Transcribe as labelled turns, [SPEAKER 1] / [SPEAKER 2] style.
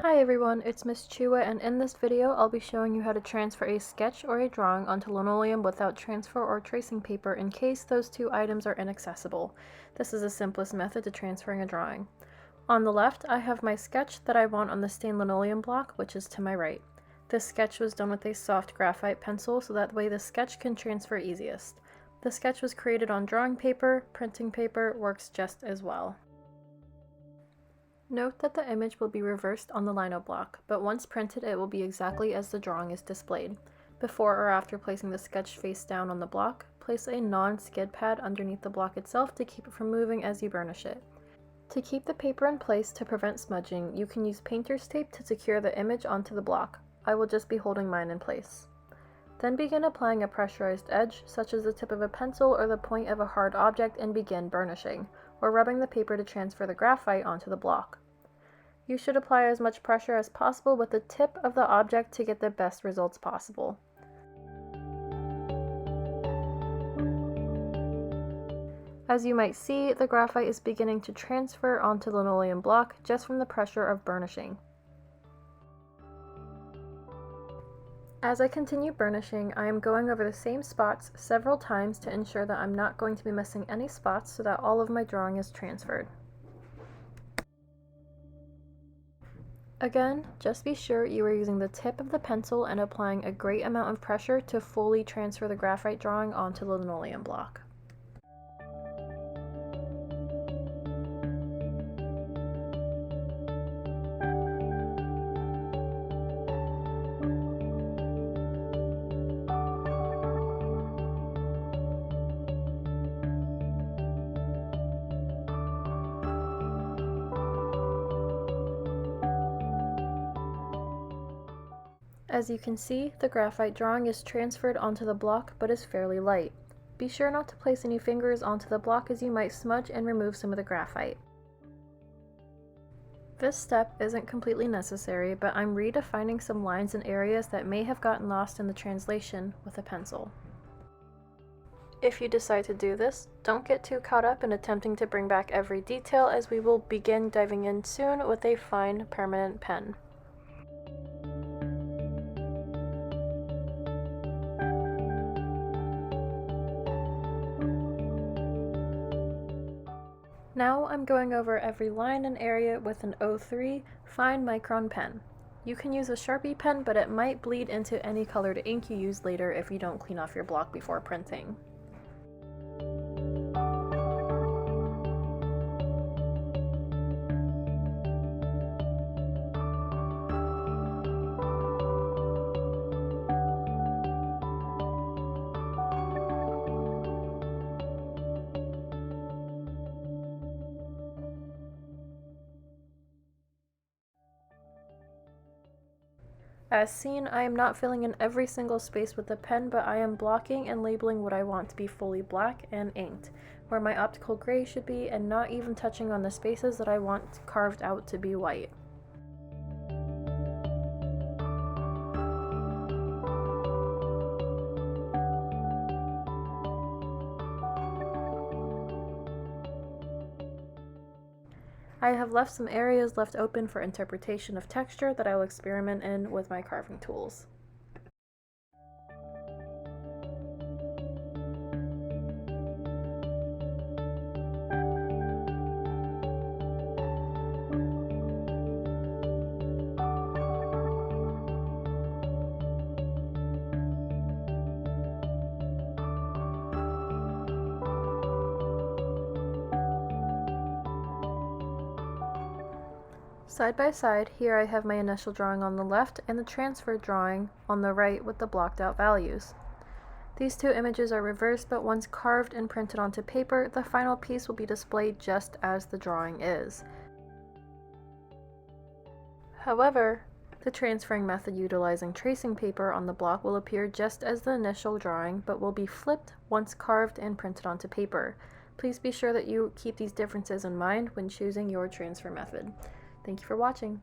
[SPEAKER 1] Hi everyone, it's Miss Chua, and in this video I'll be showing you how to transfer a sketch or a drawing onto linoleum without transfer or tracing paper in case those two items are inaccessible. This is the simplest method to transferring a drawing. On the left, I have my sketch that I want on the stained linoleum block, which is to my right. This sketch was done with a soft graphite pencil, so that way the sketch can transfer easiest. The sketch was created on drawing paper, printing paper works just as well. Note that the image will be reversed on the Lino block, but once printed it will be exactly as the drawing is displayed. Before or after placing the sketch face down on the block, place a non-skid pad underneath the block itself to keep it from moving as you burnish it. To keep the paper in place to prevent smudging, you can use painter's tape to secure the image onto the block. I will just be holding mine in place. Then begin applying a pressurized edge, such as the tip of a pencil or the point of a hard object, and begin burnishing, or rubbing the paper to transfer the graphite onto the block. You should apply as much pressure as possible with the tip of the object to get the best results possible. As you might see, the graphite is beginning to transfer onto the linoleum block just from the pressure of burnishing. As I continue burnishing, I am going over the same spots several times to ensure that I'm not going to be missing any spots so that all of my drawing is transferred. Again, just be sure you are using the tip of the pencil and applying a great amount of pressure to fully transfer the graphite drawing onto the linoleum block. As you can see, the graphite drawing is transferred onto the block but is fairly light. Be sure not to place any fingers onto the block as you might smudge and remove some of the graphite. This step isn't completely necessary, but I'm redefining some lines and areas that may have gotten lost in the translation with a pencil. If you decide to do this, don't get too caught up in attempting to bring back every detail, as we will begin diving in soon with a fine permanent pen. Now I'm going over every line and area with an 03 fine micron pen. You can use a Sharpie pen, but it might bleed into any colored ink you use later if you don't clean off your block before printing. As seen, I am not filling in every single space with the pen, but I am blocking and labeling what I want to be fully black and inked, where my optical gray should be, and not even touching on the spaces that I want carved out to be white. I have left some areas left open for interpretation of texture that I will experiment in with my carving tools. Side by side, here I have my initial drawing on the left and the transfer drawing on the right with the blocked out values. These two images are reversed, but once carved and printed onto paper, the final piece will be displayed just as the drawing is. However, the transferring method utilizing tracing paper on the block will appear just as the initial drawing, but will be flipped once carved and printed onto paper. Please be sure that you keep these differences in mind when choosing your transfer method. Thank you for watching.